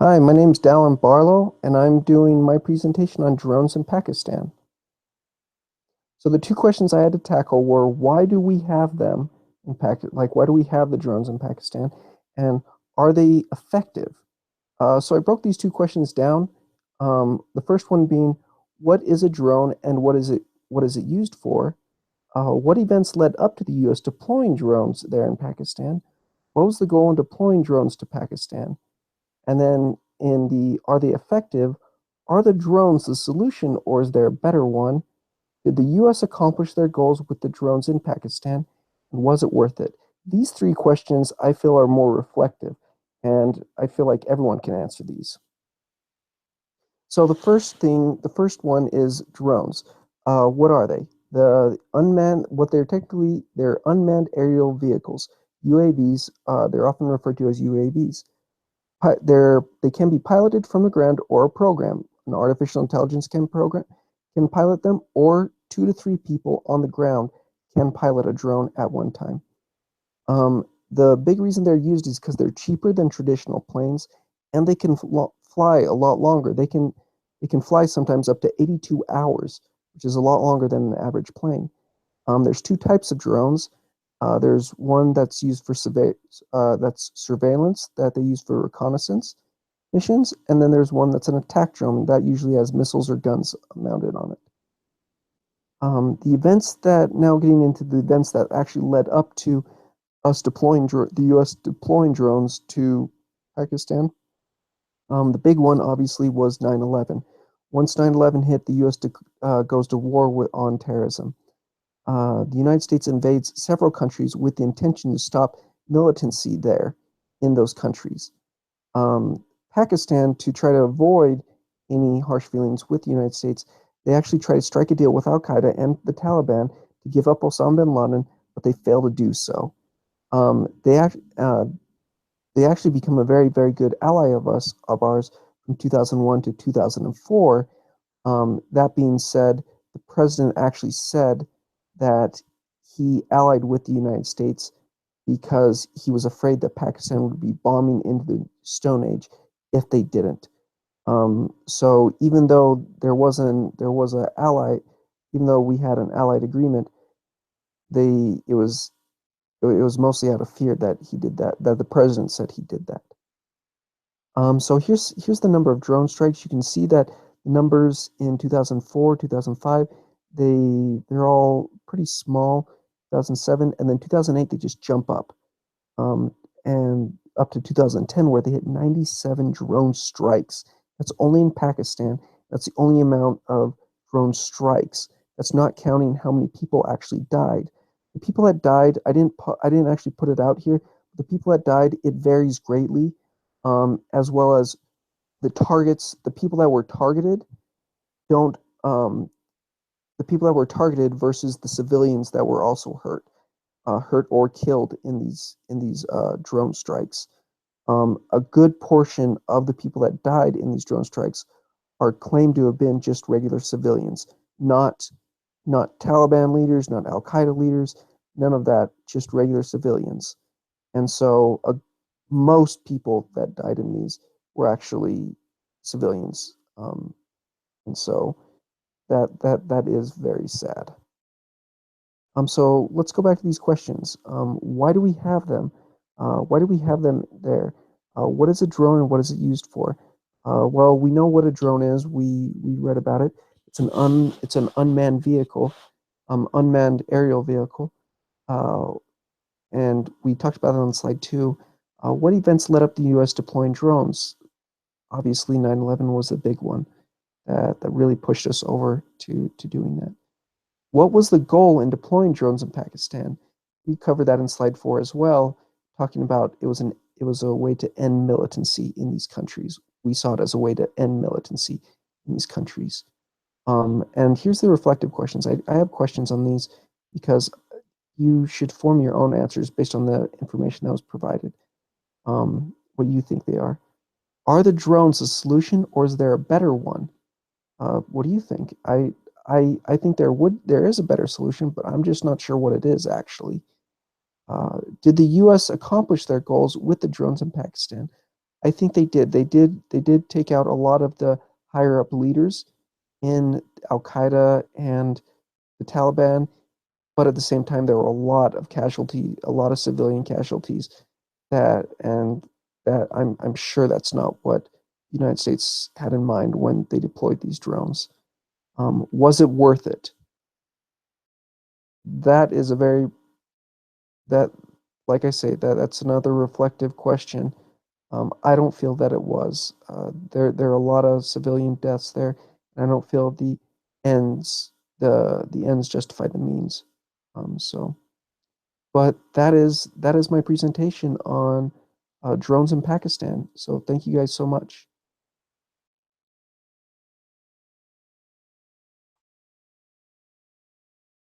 Hi, my name's Dallin Barlow, and I'm doing my presentation on drones in Pakistan. So the two questions I had to tackle were, why do we have them in Pakistan? Like, why do we have the drones in Pakistan? And are they effective? So I broke these two questions down. The first one being, what is a drone and what is it used for? What events led up to the U.S. deploying drones there in Pakistan? What was the goal in deploying drones to Pakistan? And then in the are they effective? Are the drones the solution or is there a better one? Did the US accomplish their goals with the drones in Pakistan? And was it worth it? These three questions I feel are more reflective, and I feel like everyone can answer these. So the first one is drones. What are they? They're unmanned aerial vehicles, UAVs. They're often referred to as UAVs. They can be piloted from the ground or a program. An artificial intelligence can pilot them, or 2 to 3 people on the ground can pilot a drone at one time. The big reason they're used is because they're cheaper than traditional planes, and they can fly a lot longer. They can fly sometimes up to 82 hours, which is a lot longer than an average plane. There's two types of drones. There's one that's used for that's surveillance that they use for reconnaissance missions, and then there's one that's an attack drone that usually has missiles or guns mounted on it. The events that now getting into the events that actually led up to the U.S. deploying drones to Pakistan. The big one obviously was 9/11. Once 9/11 hit, the U.S. goes to war on terrorism. The United States invades several countries with the intention to stop militancy there in those countries. Pakistan, to try to avoid any harsh feelings with the United States, they actually try to strike a deal with Al Qaeda and the Taliban to give up Osama bin Laden, but they fail to do so. Um, they, act, uh, they actually become a very, very good ally of ours from 2001 to 2004. That being said, the president actually said that he allied with the United States because he was afraid that Pakistan would be bombing into the Stone Age if they didn't. So even though there was a ally, even though we had an allied agreement, they it was mostly out of fear that he did that. That the president said he did that. So here's the number of drone strikes. You can see that the numbers in 2004, 2005, they're all pretty small. 2007 and then 2008 they just jump up, and up to 2010 where they hit 97 drone strikes. That's only in Pakistan. That's the only amount of drone strikes. That's not counting how many people actually died. The people that died, I didn't actually put it out here. The people that died, it varies greatly, as well as the people that were targeted don't, the people that were targeted versus the civilians that were also hurt or killed in these drone strikes. A good portion of the people that died in these drone strikes are claimed to have been just regular civilians, not Taliban leaders, not Al Qaeda leaders, none of that, just regular civilians. And so most people that died in these were actually civilians. And so that is very sad. So let's go back to these questions. Why do we have them? Why do we have them there? What is a drone and what is it used for? Well, we know what a drone is. We read about it. It's an unmanned vehicle, unmanned aerial vehicle, uh, and we talked about it on slide 2. What events led up to the U.S. deploying drones? Obviously, 9/11 was a big one that really pushed us over to doing that. What was the goal in deploying drones in Pakistan? We covered that in slide 4 as well, talking about it was a way to end militancy in these countries. We saw it as a way to end militancy in these countries. And here's the reflective questions. I have questions on these because you should form your own answers based on the information that was provided. What you think they are. Are the drones a solution or is there a better one? What do you think? I think there is a better solution, but I'm just not sure what it is actually. Did the U.S. accomplish their goals with the drones in Pakistan? I think they did. They did take out a lot of the higher up leaders in Al Qaeda and the Taliban, but at the same time there were a lot of civilian casualties that I'm sure that's not what the United States had in mind when they deployed these drones. Was it worth it? That is a very that like I say that's another reflective question. I don't feel that it was. There are a lot of civilian deaths there, and I don't feel ends the ends justify the means. So, but that is my presentation on drones in Pakistan. So thank you guys so much.